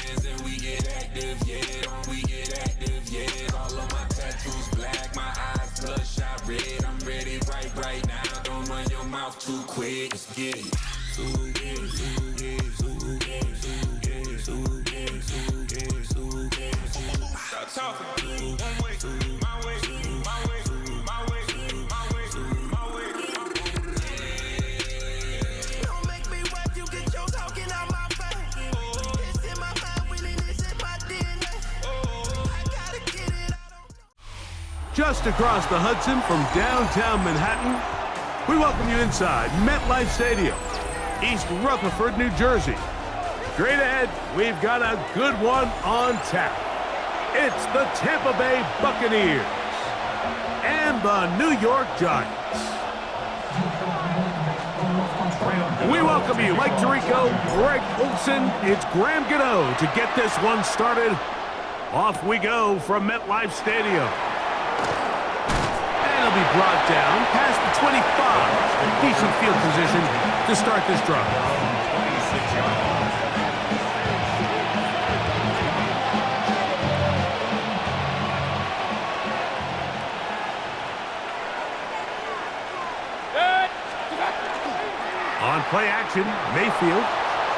hands and we get active, yeah. We get active, yeah. All of my tattoos black, my eyes bloodshot red. I'm ready right now. Don't run your mouth too quick. Let's get it. Stop talking. One way, my way, my way, my way, my way, my way. Don't make me wet, you get your talking out my face. It's in my mind, winning is in my DNA. I gotta get it out. Just across the Hudson from downtown Manhattan, we welcome you inside MetLife Stadium, East Rutherford, New Jersey. Straight ahead, we've got a good one on tap. It's the Tampa Bay Buccaneers and the New York Giants. We welcome you, Mike Tirico, Greg Olson. It's Graham Gano to get this one started. Off we go from MetLife Stadium. And it'll be brought down past the 25. Decent field position to start this drive. On play action, Mayfield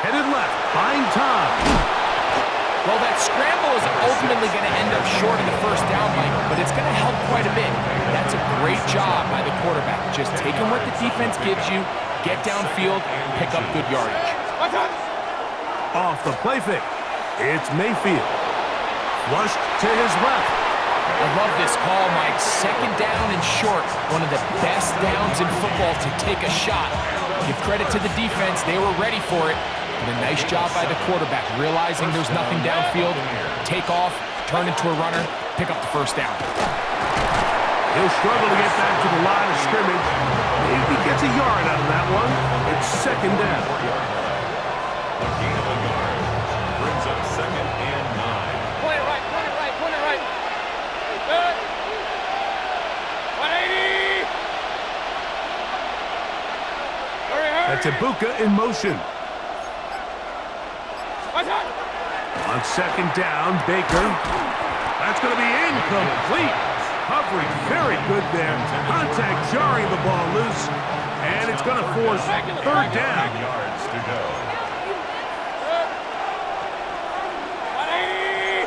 headed left, buying time. Well, that scramble is ultimately going to end up short of the first down, Mike, but it's going to help quite a bit. That's a great job by the quarterback. Just taking what the defense gives you, get downfield, pick up good yardage. Off the play fake, it's Mayfield. Flushed to his left. I love this call, Mike. Second down and short. One of the best downs in football to take a shot. Give credit to the defense. They were ready for it. And a nice job by the quarterback, realizing there's nothing downfield. Take off, turn into a runner, pick up the first down. He'll struggle to get back to the line of scrimmage. Maybe gets a yard out of that one. It's second down. A gain of a yard brings up 2nd and 9. Point it right, point it right, point it right. Good. 180. Hurry, hurry. That's Ibuka in motion. On second down, Baker. That's going to be incomplete. Coverage very good there. Contact jarring the ball loose. And it's going to force third down. Yards to go. 180.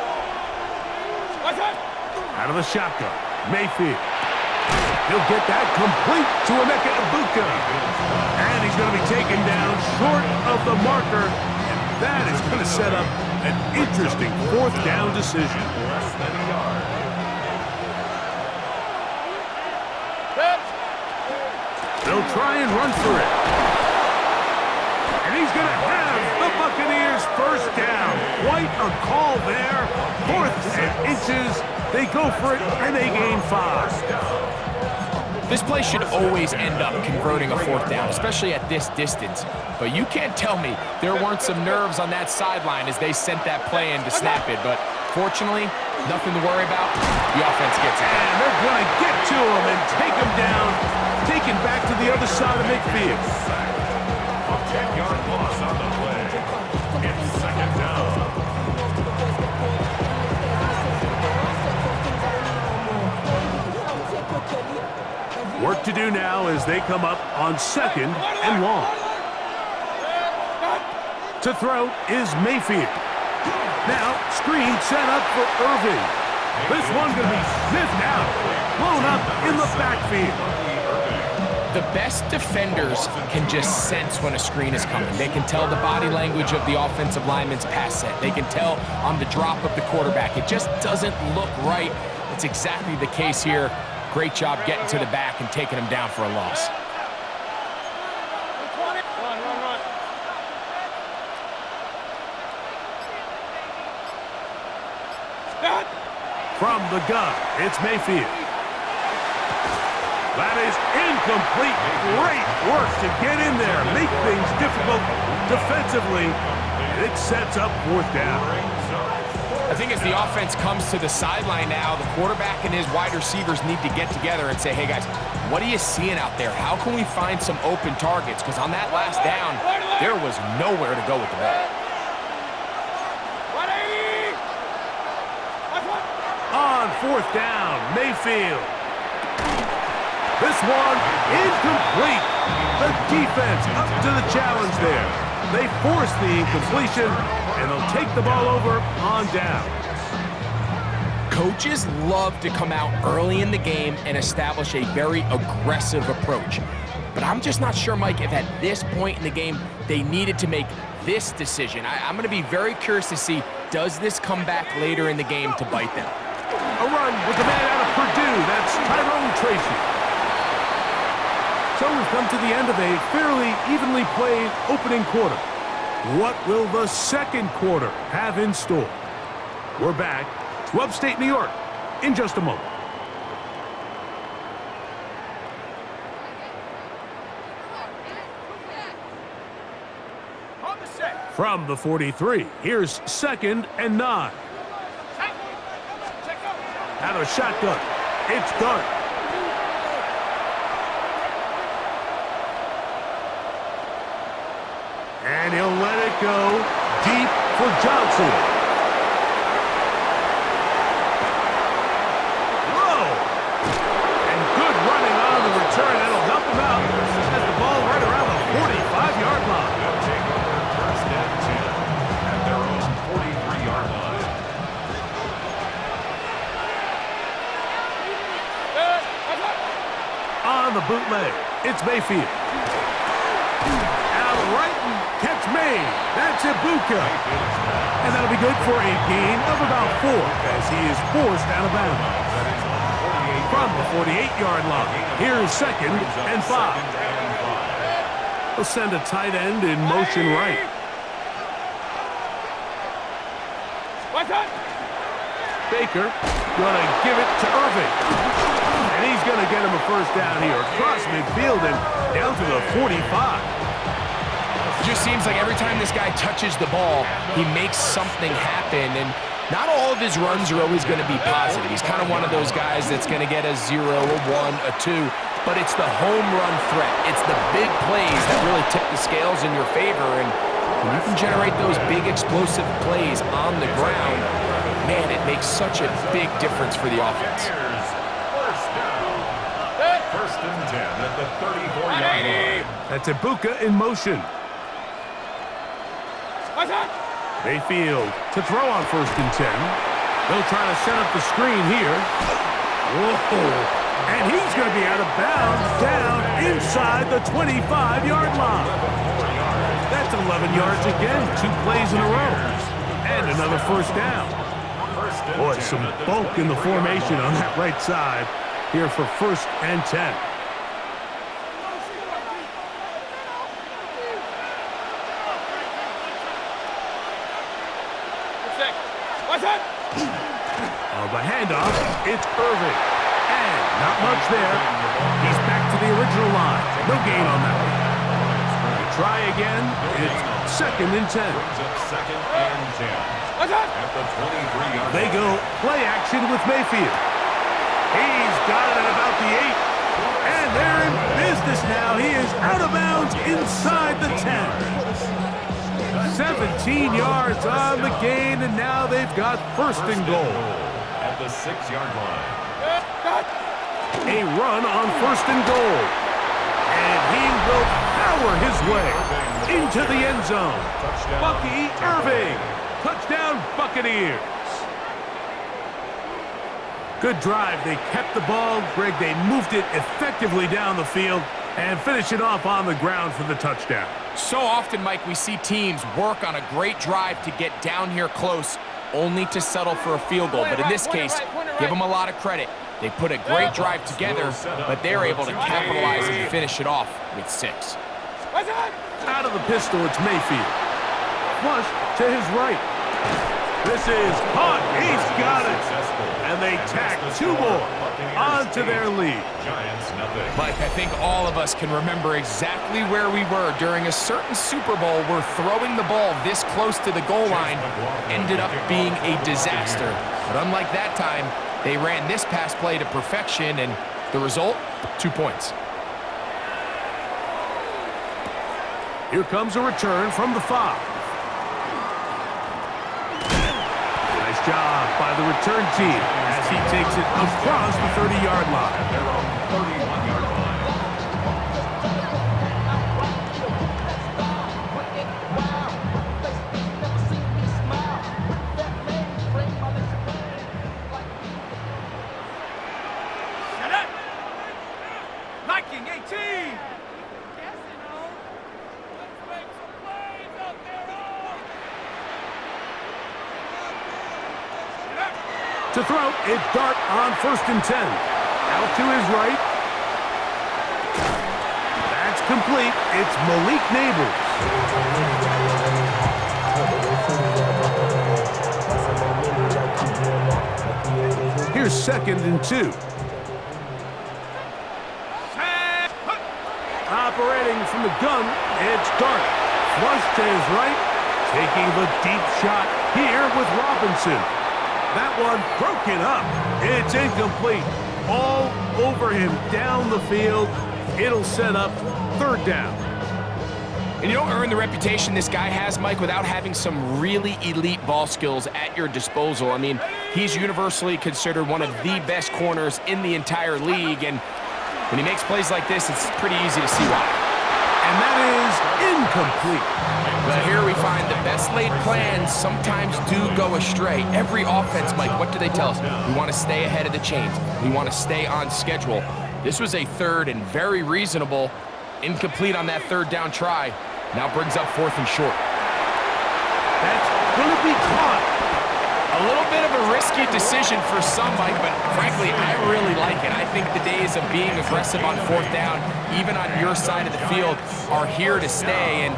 Out of the shotgun, Mayfield. He'll get that complete to Emeka Ibuka. And he's going to be taken down short of the marker. And that is going to set up an interesting fourth down decision. Less than a yard. They'll try and run for it. And he's going to have the Buccaneers first down. Quite a call there. 4th and inches. They go for it, and they gain 5. This play should always end up converting a fourth down, especially at this distance. But you can't tell me there weren't some nerves on that sideline as they sent that play in to snap it. But fortunately, nothing to worry about. The offense gets it. And they're going to get to him and take him down, taken back to the other side of midfield. A 10-yard loss on the play. It's 2nd down. Work to do now as they come up on 2nd and long. To throw is Mayfield. Now, screen set up for Irving. This one going to be sniffed out, blown up in the backfield. The best defenders can just sense when a screen is coming. They can tell the body language of the offensive lineman's pass set. They can tell on the drop of the quarterback. It just doesn't look right. It's exactly the case here. Great job getting to the back and taking him down for a loss. From the gun, it's Mayfield. That is incomplete. Great work to get in there, make things difficult defensively. It sets up 4th down. I think as the offense comes to the sideline now, the quarterback and his wide receivers need to get together and say, hey guys, what are you seeing out there? How can we find some open targets? Because on that last down, there was nowhere to go with the ball. 4th down. Mayfield. This one incomplete. The defense up to the challenge there. They force the incompletion, and they'll take the ball over on down. Coaches love to come out early in the game and establish a very aggressive approach. But I'm just not sure, Mike, if at this point in the game they needed to make this decision. I'm going to be very curious to see, does this come back later in the game to bite them? A run with the man out of Purdue. That's Tyrone Tracy. So we've come to the end of a fairly evenly played opening quarter. What will the second quarter have in store? We're back to upstate New York in just a moment. From the 43, here's 2nd and 9. Out of shotgun, it's Dart. And he'll let it go deep for Johnson. Whoa! And good running on the return. That'll help him out. Has the ball right around the 45-yard line. They'll take over 1st and 10 at their own 43-yard line. On the bootleg, it's Mayfield. Out right and catch made. That's Ibuka. And that'll be good for a gain of about 4 as he is forced out of bounds. From the 48-yard line, here's 2nd and 5. They'll send a tight end in motion right. Baker gonna give it to Irving. And he's gonna get him a 1st down here across midfield and down to the 45. It just seems like every time this guy touches the ball, he makes something happen, and not all of his runs are always going to be positive. He's kind of one of those guys that's going to get a 0, a 1, a 2, but it's the home run threat. It's the big plays that really tip the scales in your favor, and when you can generate those big explosive plays on the ground, man, it makes such a big difference for the offense. First down. 1st and 10 at the 34-yard line. That's Ibuka in motion. Mayfield to throw on 1st and 10. They'll try to set up the screen here. Whoa! And he's going to be out of bounds down inside the 25-yard line. That's 11 yards again, 2 plays in a row. And another 1st down. Boy, some bulk in the formation on that right side here for 1st and 10. On the handoff, it's Irving. And not much there. He's back to the original line. No gain on that one. They try again. It's 2nd and 10. Brings up 2nd and 10 at the 23-yard line. They go play action with Mayfield. He's got it at about the 8. And they're in business now. He is out of bounds inside the 10. 17 yards on the gain, and now they've got 1st and goal. At the 6-yard line. A run on 1st and goal. And he will power his way into the end zone. Bucky Irving. Touchdown, Buccaneers. Good drive. They kept the ball. Greg, they moved it effectively down the field and finish it off on the ground for the touchdown. So often, Mike, we see teams work on a great drive to get down here close, only to settle for a field goal. But in this case, give them a lot of credit. They put a great drive together, but they're able to capitalize and finish it off with 6. Out of the pistol, it's Mayfield. Flush to his right. This is caught. He's got it. And they tack 2 more onto their lead. Giants nothing. Mike, I think all of us can remember exactly where we were during a certain Super Bowl where throwing the ball this close to the goal line ended up being a disaster. But unlike that time, they ran this pass play to perfection, and the result, 2 points. Here comes a return from the 5. Nice job by the return team. as he takes it across the 30-yard line. At their own 31-yard line. Liking 18. To throw, it's Dart on 1st and 10. Out to his right. That's complete. It's Malik Neighbors. Here's 2nd and 2. Operating from the gun, it's Dart. Flush to his right. Taking the deep shot here with Robinson. That one broken up. It's incomplete. All over him down the field. It'll set up 3rd down. And you don't earn the reputation this guy has, Mike, without having some really elite ball skills at your disposal. I mean, he's universally considered one of the best corners in the entire league, and when he makes plays like this, it's pretty easy to see why. And that is incomplete. But here we find the best laid plans sometimes do go astray. Every offense, Mike, what do they tell us? We want to stay ahead of the chains. We want to stay on schedule. This was a 3rd and very reasonable. Incomplete on that 3rd down try. Now brings up 4th and short. That's going to be caught. A little bit of a risky decision for some, Mike, but frankly, I really like it. I think the days of being aggressive on 4th down, even on your side of the field, are here to stay. And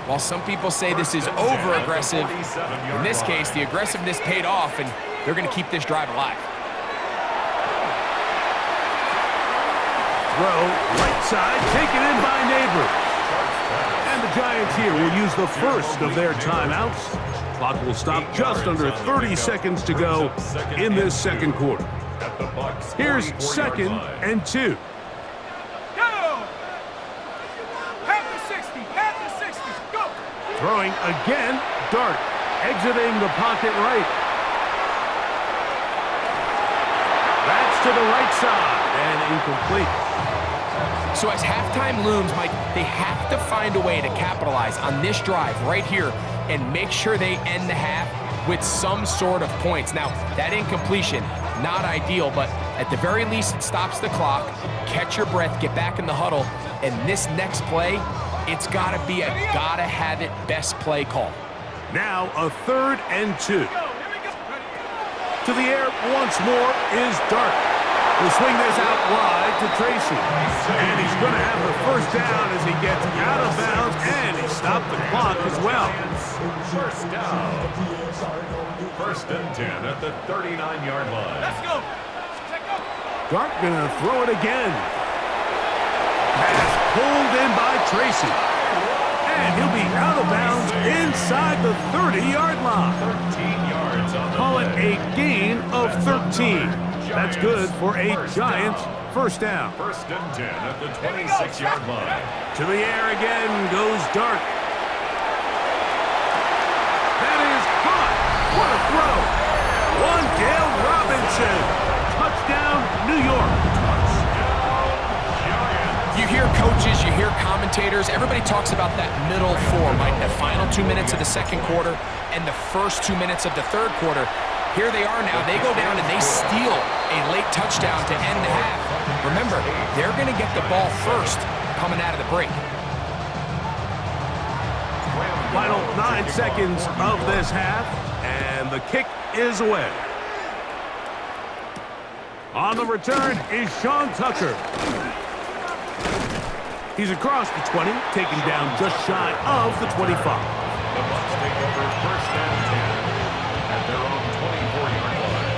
while some people say this is over-aggressive, in this case, the aggressiveness paid off, and they're going to keep this drive alive. Throw, right side, taken in by Neighbors. And the Giants here will use the first of their timeouts. Clock will stop just under 30 seconds to go in this 2nd quarter. Here's 2nd and 2. Throwing again, Dart, exiting the pocket right. That's to the right side, and incomplete. So as halftime looms, Mike, they have to find a way to capitalize on this drive right here and make sure they end the half with some sort of points. Now, that incompletion, not ideal, but at the very least, it stops the clock. Catch your breath, get back in the huddle, and this next play, it's got to be a gotta-have-it best play call. Now a 3rd and 2. To the air once more is Dart. He'll swing this out wide to Tracy. And he's going to have the 1st down as he gets out of bounds, and he stopped the clock as well. 1st down. 1st and 10 at the 39-yard line. Let's go. Dart going to throw it again. Pass pulled in by Tracy. And he'll be out of bounds inside the 30-yard line. 13 yards on the Call it play. a gain of 13. That's good for a Giants 1st down. 1st and 10 at the 26-yard line. To the air again goes Dart. That is caught. What a throw. Wandale Robinson. Touchdown, New York. You hear coaches, you hear commentators, everybody talks about that middle 4, Mike, the final 2 minutes of the 2nd quarter and the first 2 minutes of the 3rd quarter. Here they are now. They go down and they steal a late touchdown to end the half. Remember, they're going to get the ball first coming out of the break. Final 9 seconds of this half, and the kick is away. On the return is Sean Tucker. He's across the 20, taken down just shy of the 25. The Bucs take over 1st and 10 at their own 24-yard line.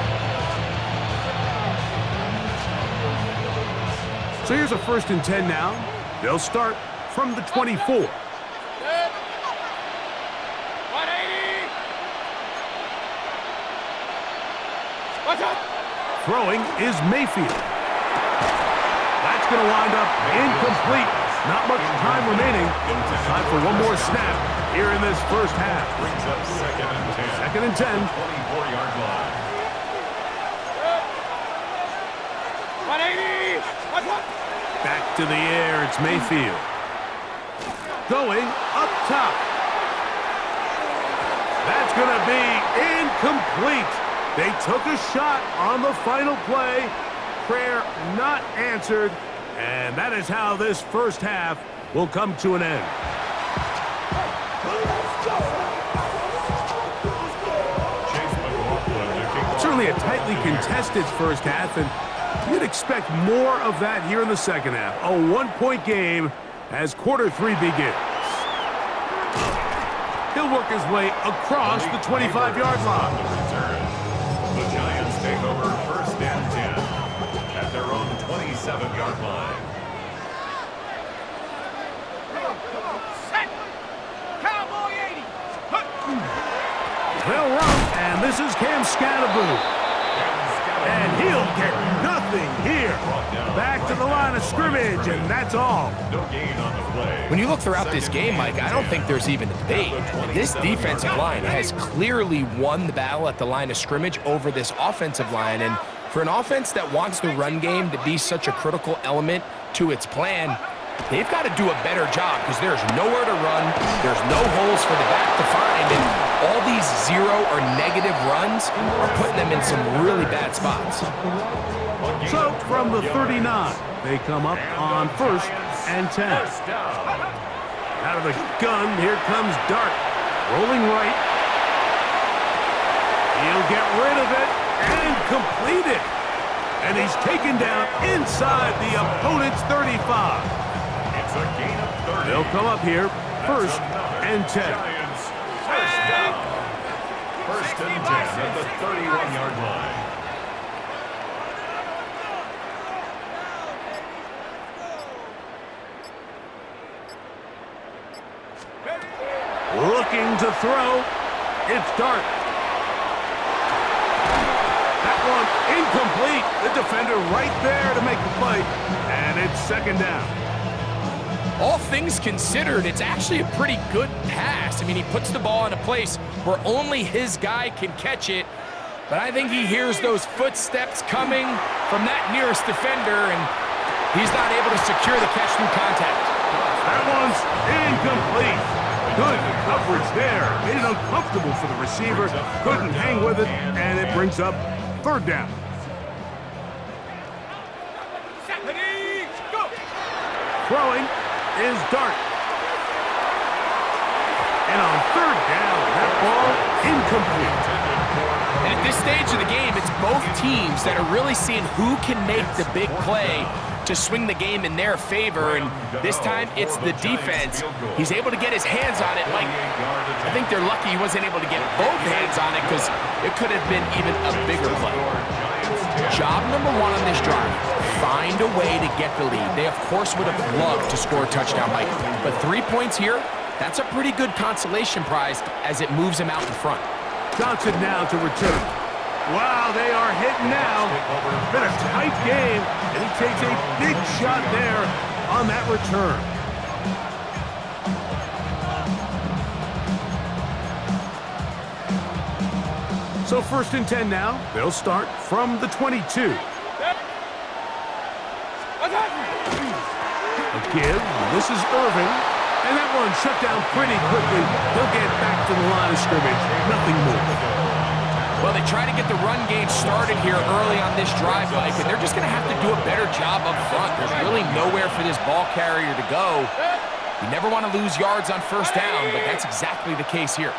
So here's a 1st and 10 now. They'll start from the 24. 180. What's up? Throwing is Mayfield. That's going to wind up incomplete. Not much time remaining. Time for one more snap here in this 1st half. Brings up 2nd and 10. 2nd and 10. 24-yard line. 180. Back to the air, it's Mayfield. Going up top. That's going to be incomplete. They took a shot on the final play. Prayer not answered. And that is how this first half will come to an end. Certainly a tightly contested first half, and you'd expect more of that here in the second half. A one-point game as quarter three begins. He'll work his way across the 25-yard line. The Giants take over first and 10 at their own 27-yard line. Set. Cowboy 80. They'll run, and this is Cam Scatterboo. And he'll get nothing here. Back to the line of scrimmage, and that's all. No gain on the play. When you look throughout this game, Mike, I don't think there's even a debate. This defensive line has clearly won the battle at the line of scrimmage over this offensive line. And for an offense that wants the run game to be such a critical element to its plan, they've got to do a better job because there's nowhere to run. There's no holes for the back to find. And all these zero or negative runs are putting them in some really bad spots. So from the 39, they come up on first and 10. Out of the gun, here comes Dart. Rolling right. He'll get rid of it and complete it. And he's taken down inside the opponent's 35. It's a gain of 30. They'll come up here first and 10. Giants, first down. First and 10 at the 31-yard line. Looking to throw. It's Dart. That one incomplete. The defender right there to make the play. And it's second down. All things considered, it's actually a pretty good pass. I mean, he puts the ball in a place where only his guy can catch it. But I think he hears those footsteps coming from that nearest defender, and he's not able to secure the catch through contact. That one's incomplete. Good coverage there. Made it uncomfortable for the receiver. Couldn't hang with it, and it brings up third down. Ready, go. Throwing is Dart. And on third down, that ball incomplete. And at this stage of the game, it's both teams that are really seeing who can make the big play to swing the game in their favor, and this time it's the defense. He's able to get his hands on it. Like, I think they're lucky he wasn't able to get both hands on it because it could have been even a bigger play. Job number one on this drive, find a way to get the lead. They, of course, would have loved to score a touchdown, Mike, but 3 points here, that's a pretty good consolation prize as it moves him out in front. Johnson now to return. Wow, they are hitting now. It's been a tight game, and he takes a big shot there on that return. So first and 10 now. They'll start from the 22. A give. This is Irving. And that one shut down pretty quickly. He'll get back to the line of scrimmage. Nothing more. Well, they try to get the run game started here early on this drive, Mike, and they're just going to have to do a better job up front. There's really nowhere for this ball carrier to go. You never want to lose yards on first down, but that's exactly the case here.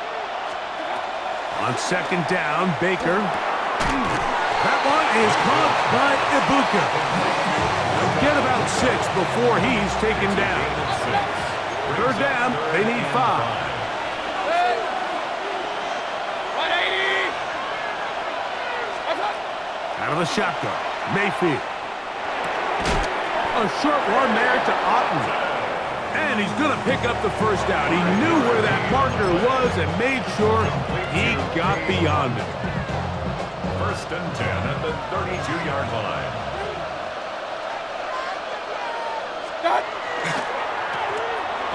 On second down, Baker. That one is caught by Ibuka. They'll get about 6 before he's taken down. Third down, they need 5. Out of the shotgun, Mayfield. A short run there to Otten. And he's going to pick up the first down. He knew where that marker was and made sure he got beyond it. First and 10 at the 32-yard line.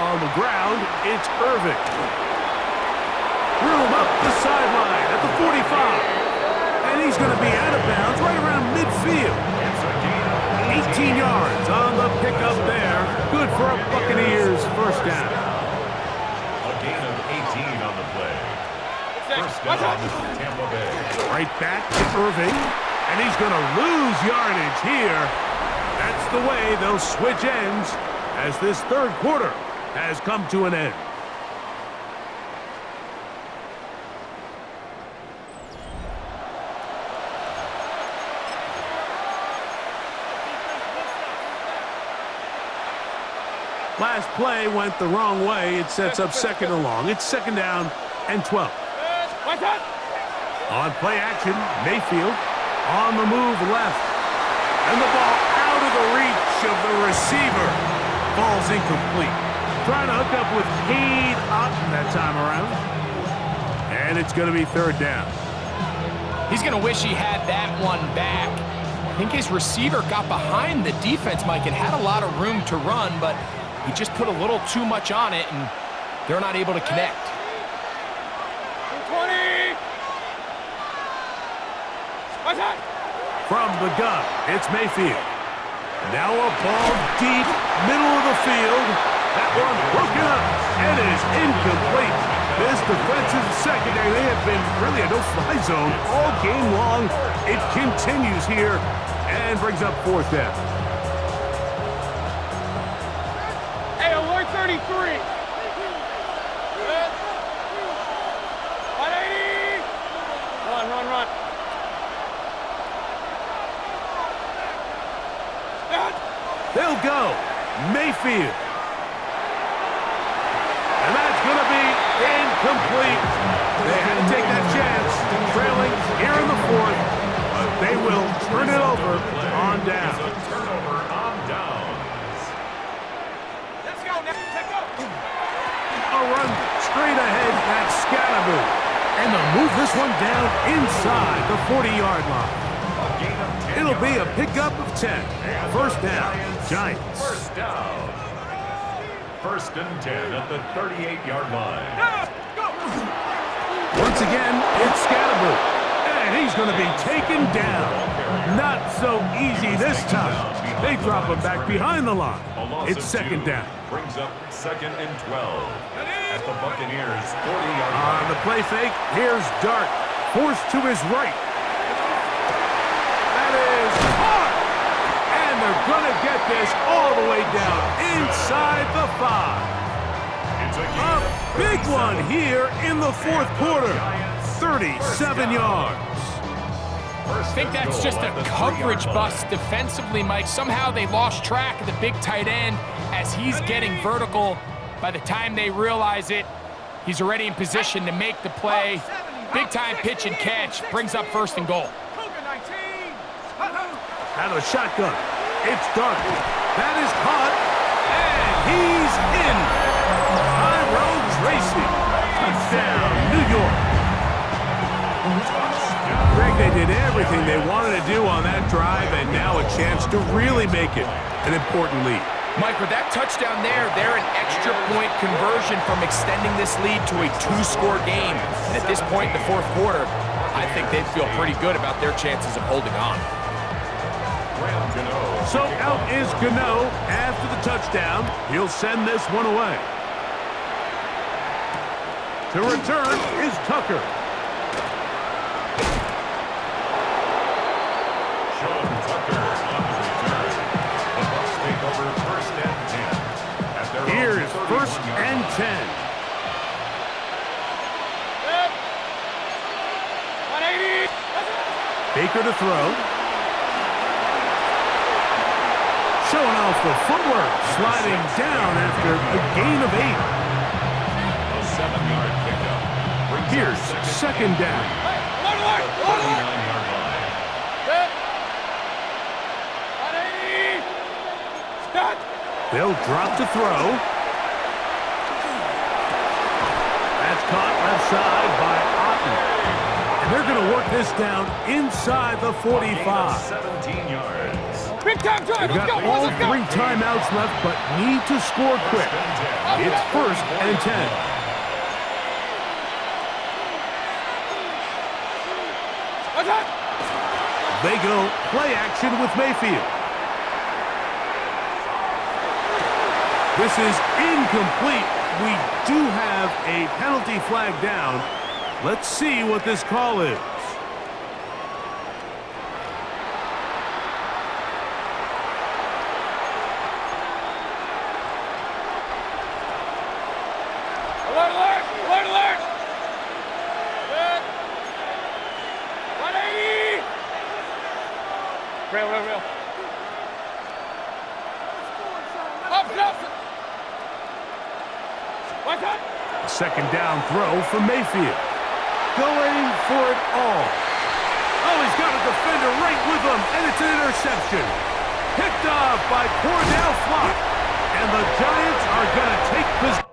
On the ground, it's Irving. Room up the sideline at the 45. And he's going to be out of bounds right around midfield. It's a gain of 18 yards on the pickup there. Good for a Buccaneers first down. A gain of 18 on the play. First down, Tampa Bay. Right back to Irving, and he's going to lose yardage here. That's the way they'll switch ends as this third quarter has come to an end. Last play went the wrong way. It sets up second and long. It's second down and 12. On play action, Mayfield on the move left. And the ball out of the reach of the receiver. Ball's incomplete. Trying to hook up with Cade Otton that time around. And it's going to be third down. He's going to wish he had that one back. I think his receiver got behind the defense, Mike, and had a lot of room to run, but he just put a little too much on it, and they're not able to connect. 20. From the gun, it's Mayfield. Now a ball deep, middle of the field. That one broken up and is incomplete. This defensive secondary, they have been really a no-fly zone all game long. It continues here and brings up fourth down. Hey, alert 33. 180. Run. They'll go. Mayfield. And that's going to be incomplete. They had to take that chance, trailing here in the fourth, but they will turn it over on down. A turnover on downs. Let's go now. Take up. A run straight ahead at Scatterboot. And they'll move this one down inside the 40-yard line. A gain of 10 It'll be a yards. pickup of 10. First down, Giants. First down. First and 10 at the 38-yard line. Once again, it's Scatterboot. And he's going to be taken down. Not so easy this time. They drop him back behind the line. A loss It's of second 2 down. brings up second and 12 at the Buccaneers' 40-yard On line. the play fake, here's Dart. Forced to his right. That is hard. And they're going to get this all the way down inside the 5. It's a gain A of big 37. one here in the fourth quarter. 37 yards. I think that's just a coverage bust defensively, Mike. Somehow they lost track of the big tight end as he's getting vertical. By the time they realize it, he's already in position to make the play. Big-time pitch and catch brings up first and goal. Cougar 19. Out of the shotgun. It's Dart. That is caught. And he's in. Tyrone Tracy. Touchdown, New York. Greg, they did everything they wanted to do on that drive, and now a chance to really make it an important lead. Mike, with that touchdown there, they're an extra point conversion from extending this lead to a 2-score game. And at this point in the fourth quarter, I think they'd feel pretty good about their chances of holding on. Graham Gano. So out is Gano after the touchdown. He'll send this one away. To return is Tucker. Sean Tucker on the return. The Bucs take over first and 10 at their Here's own first 31-yard and line. 10. 180. Baker to throw. Showing off the footwork, sliding down after a gain of 8. A 7-yard pickup. Brings up Here's second down. Alert. 39-yard line. 180. Start. They'll drop to throw. That's caught left side by Otton. And they're going to work this down inside the 45. 17 yards. Big time drive. They've got Let's go. all Let's go. 3 timeouts left, but need to score quick. It's first and 10. Attack. They go play action with Mayfield. This is incomplete. We do have a penalty flag down. Let's see what this call is. Alert, alert! Alert, alert! Good. 180! Real. Up, up! What's up? A second down throw for Mayfield. Going for it all. Oh, he's got a defender right with him, and it's an interception. Picked off by Cordell Flott. And the Giants are going to take possession.